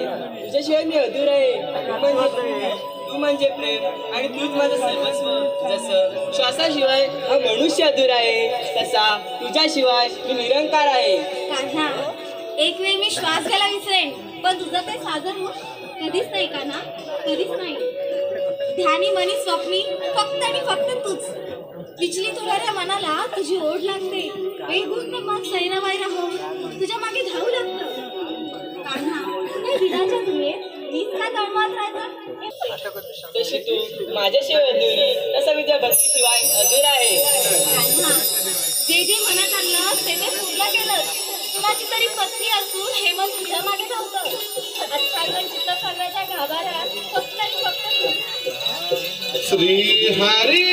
तुझ्याशिवाय मी अधूर आहे. तू म्हणजे प्रेम आणि तूच माझं सर्वस्व. जसं श्वासाशिवाय हा मनुष्य अधूर आहे तसा तुझ्याशिवाय मी निरंकार आहे. कान्हा, एक वेळ मी श्वास घ्यायला विसरेन, पण तुझं ते साजन होत कधीच नाही कान्हा, कधीच नाही. ध्यानी मनी स्वप्नी फक्त आणि फक्त तूच. विचलित होणाऱ्या मनाला तुझी ओढ लागते. वेगून मन सैराबाई राहून तुझ्या मागे धावू लागतं. कान्हा, या दिलाच्या दुनियेत मीच का तळमळत राहायचं? तशी तू माझ्याशिवाय अधुरी, तसा मी त्या भक्तीशिवाय अधूर आहे. कान्हा, जे जे मनात आणलं ते ते पूर्ण केलं. कुणाची तरी पत्नी असून हे मन तुझ्या मागे धावतं. आजकाल चित्रकलाच्या गाभाऱ्यात फक्त आणि फक्त तू. श्री हरी